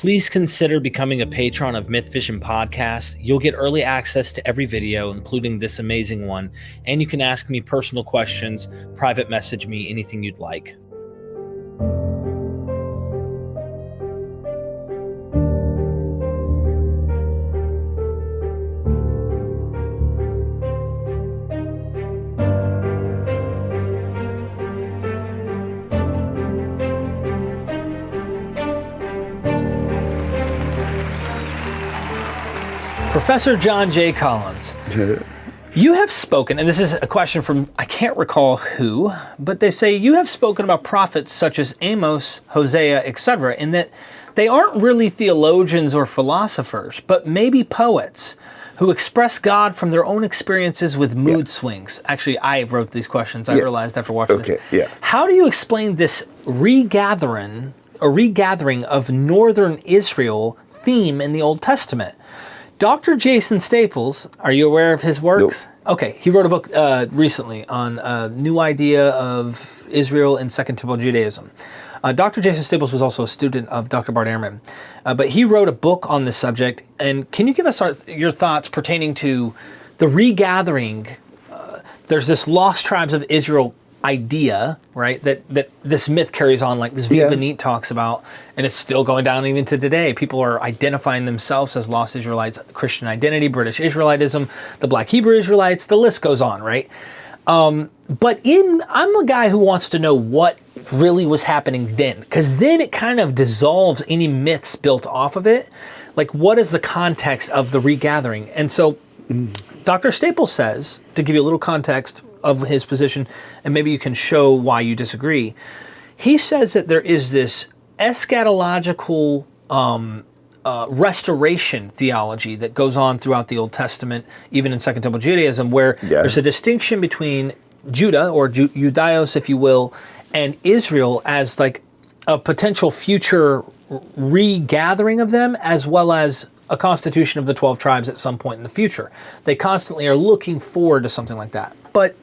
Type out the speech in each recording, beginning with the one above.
Please consider becoming a patron of MythVision Podcast. You'll get early access to every video, including this amazing one, and you can ask me personal questions, private message me, anything you'd like. Professor John J. Collins, you have spoken, and this is a question from, I can't recall who, but they say you have spoken about prophets such as Amos, Hosea, etc., in that they aren't really theologians or philosophers, but maybe poets who express God from their own experiences with mood swings. Actually, I wrote these questions, I realized after watching this. How do you explain this regathering of northern Israel theme in the Old Testament? Dr. Jason Staples, are you aware of his works? Nope. Okay, he wrote a book recently on a new idea of Israel in Second Temple Judaism. Dr. Jason Staples was also a student of Dr. Bart Ehrman, but he wrote a book on this subject. And can you give us your thoughts pertaining to the regathering? There's this lost tribes of Israel idea, right, that this myth carries on, like this Benit talks about, and it's still going down even to today. People are identifying themselves as lost Israelites, Christian identity, British Israelitism, the Black Hebrew Israelites, the list goes on, right? But I'm a guy who wants to know what really was happening then, because then it kind of dissolves any myths built off of it. Like, what is the context of the regathering? And so Dr. Staples says, to give you a little context of his position, and maybe you can show why you disagree. He says that there is this eschatological restoration theology that goes on throughout the Old Testament, even in Second Temple Judaism, where there's a distinction between Judah, or Judaios, if you will, and Israel as like a potential future regathering of them, as well as a constitution of the 12 tribes at some point in the future. They constantly are looking forward to something like that. But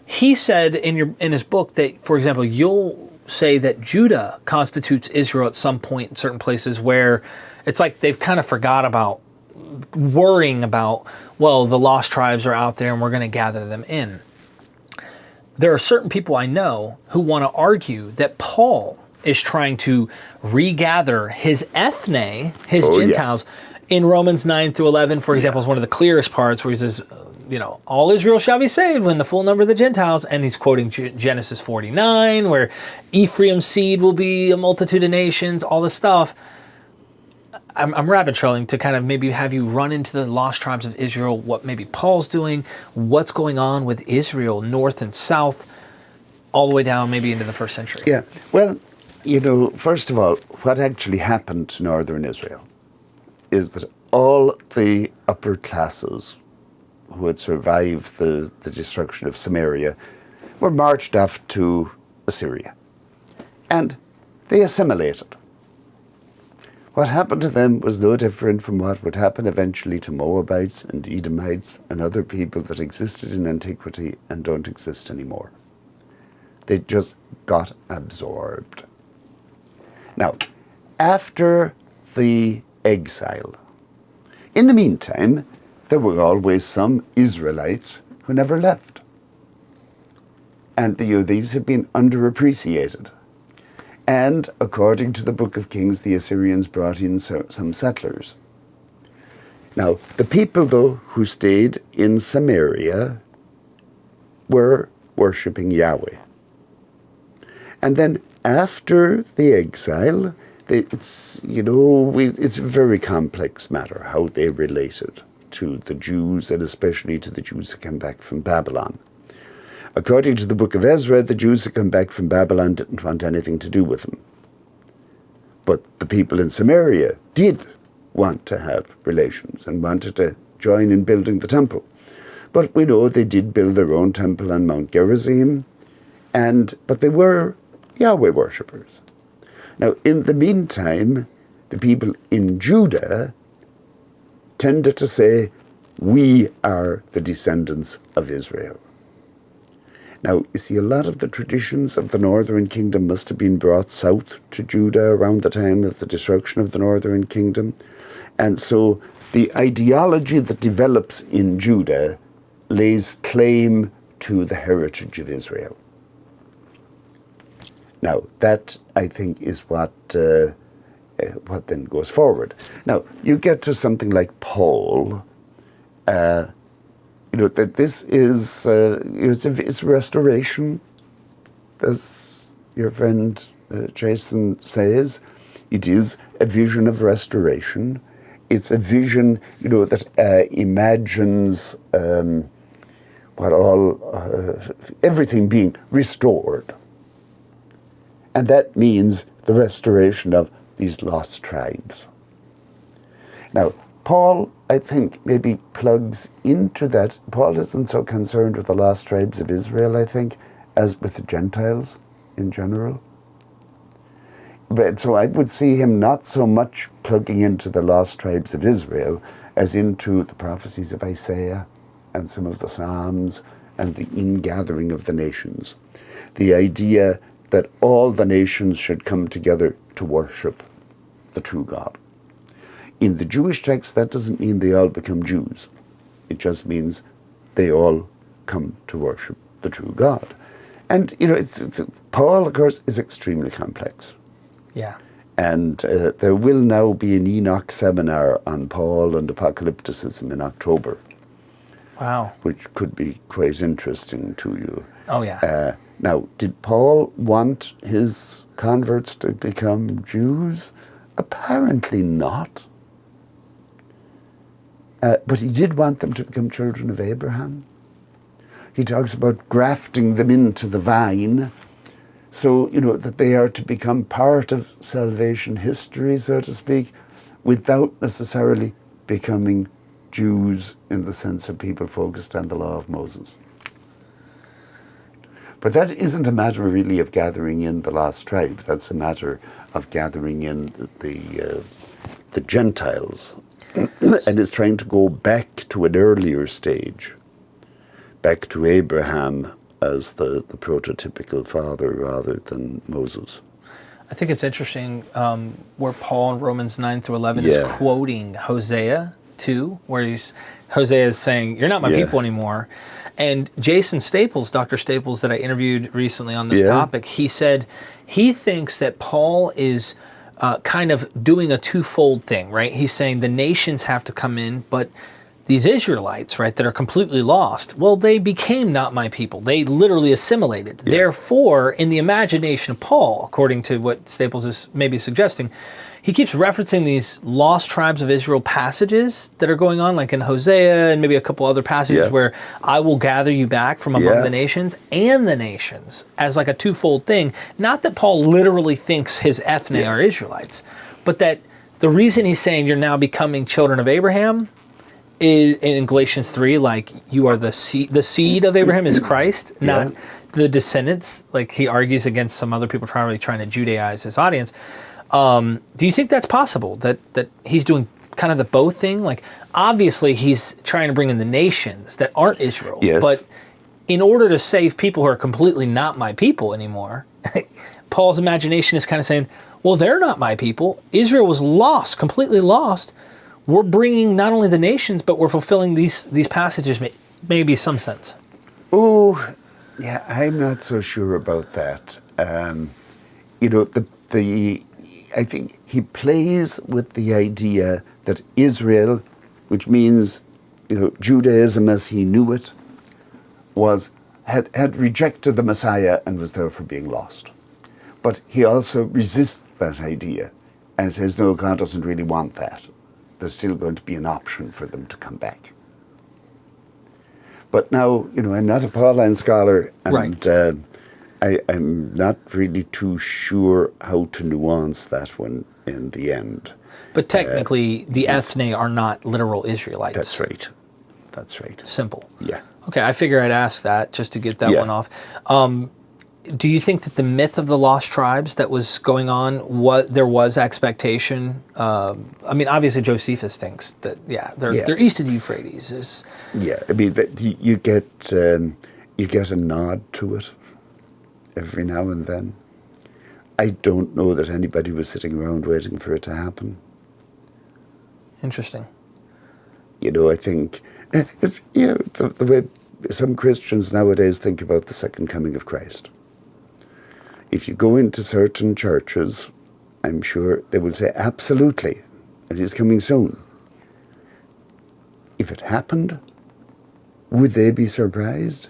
he said in his book that, for example, you'll say that Judah constitutes Israel at some point in certain places where it's like they've kind of forgot about worrying about, well, the lost tribes are out there and we're going to gather them in. There are certain people I know who want to argue that Paul is trying to regather his ethne, his Gentiles, in Romans 9 through 11, for example, is one of the clearest parts where he says, all Israel shall be saved when the full number of the Gentiles, and he's quoting Genesis 49, where Ephraim's seed will be a multitude of nations, all this stuff. I'm rabbit trailing to kind of maybe have you run into the lost tribes of Israel, what maybe Paul's doing, what's going on with Israel, north and south, all the way down maybe into the first century. Yeah, well, first of all, what actually happened to northern Israel is that all the upper classes who had survived the destruction of Samaria were marched off to Assyria. And they assimilated. What happened to them was no different from what would happen eventually to Moabites and Edomites and other people that existed in antiquity and don't exist anymore. They just got absorbed. Now, after the exile, in the meantime, there were always some Israelites who never left. And these had been underappreciated. And according to the Book of Kings, the Assyrians brought in some settlers. Now, the people, though, who stayed in Samaria were worshipping Yahweh. And then after the exile, it's a very complex matter how they related to the Jews, and especially to the Jews who came back from Babylon. According to the book of Ezra, the Jews who came back from Babylon didn't want anything to do with them. But the people in Samaria did want to have relations and wanted to join in building the temple. But we know they did build their own temple on Mount Gerizim, but they were Yahweh worshippers. Now, in the meantime, the people in Judah tended to say, we are the descendants of Israel. Now, you see, a lot of the traditions of the northern kingdom must have been brought south to Judah around the time of the destruction of the northern kingdom. And so the ideology that develops in Judah lays claim to the heritage of Israel. Now, that, I think, is what then goes forward. Now, you get to something like Paul, that this is it's restoration, as your friend Jason says. It is a vision of restoration. It's a vision, that imagines everything being restored. And that means the restoration of these lost tribes. Now, Paul, I think, maybe plugs into that. Paul isn't so concerned with the lost tribes of Israel, I think, as with the Gentiles in general. But so I would see him not so much plugging into the lost tribes of Israel as into the prophecies of Isaiah and some of the Psalms and the ingathering of the nations. The idea that all the nations should come together to worship the true God. In the Jewish text, that doesn't mean they all become Jews. It just means they all come to worship the true God. And, Paul, of course, is extremely complex. Yeah. And there will now be an Enoch seminar on Paul and apocalypticism in October. Wow. Which could be quite interesting to you. Oh, yeah. Now, did Paul want his converts to become Jews? Apparently not. But he did want them to become children of Abraham. He talks about grafting them into the vine, so, that they are to become part of salvation history, so to speak, without necessarily becoming Jews in the sense of people focused on the law of Moses. But that isn't a matter really of gathering in the lost tribes. That's a matter of gathering in the Gentiles. And is trying to go back to an earlier stage, back to Abraham as the prototypical father rather than Moses. I think it's interesting where Paul in Romans 9 through 11 is quoting Hosea 2, where Hosea is saying, you're not my people anymore. And Jason Staples, Dr. Staples, that I interviewed recently on this topic, he said he thinks that Paul is kind of doing a twofold thing, right? He's saying the nations have to come in, but these Israelites, right, that are completely lost, well, they became not my people. They literally assimilated. Yeah. Therefore, in the imagination of Paul, according to what Staples is maybe suggesting, he keeps referencing these lost tribes of Israel passages that are going on, like in Hosea and maybe a couple other passages where I will gather you back from among the nations and the nations as like a twofold thing. Not that Paul literally thinks his ethne are Israelites, but that the reason he's saying you're now becoming children of Abraham is, in Galatians 3, like you are the seed of Abraham is Christ, not the descendants. Like he argues against some other people probably trying to Judaize his audience. Do you think that's possible, that he's doing kind of the both thing? Like, obviously, he's trying to bring in the nations that aren't Israel. Yes. But in order to save people who are completely not my people anymore, Paul's imagination is kind of saying, well, they're not my people. Israel was lost, completely lost. We're bringing not only the nations, but we're fulfilling these passages, maybe some sense. Oh, yeah, I'm not so sure about that. I think he plays with the idea that Israel, which means, Judaism as he knew it, had rejected the Messiah and was therefore being lost. But he also resists that idea and says, no, God doesn't really want that. There's still going to be an option for them to come back. But now, I'm not a Pauline scholar, and I'm not really too sure how to nuance that one in the end. But technically, the ethne are not literal Israelites. That's right. Simple. Yeah. Okay, I figure I'd ask that just to get that one off. Do you think that the myth of the lost tribes that was going on, there was expectation? Obviously Josephus thinks that, they're east of the Euphrates. You get you get a nod to it every now and then. I don't know that anybody was sitting around waiting for it to happen. Interesting. I think it's, the way some Christians nowadays think about the second coming of Christ. If you go into certain churches, I'm sure they will say, absolutely, it is coming soon. If it happened, would they be surprised?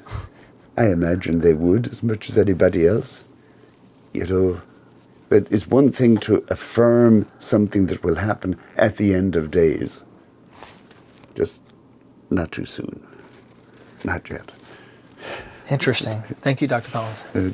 I imagine they would, as much as anybody else. But it's one thing to affirm something that will happen at the end of days. Just not too soon. Not yet. Interesting. Thank you, Dr. Collins.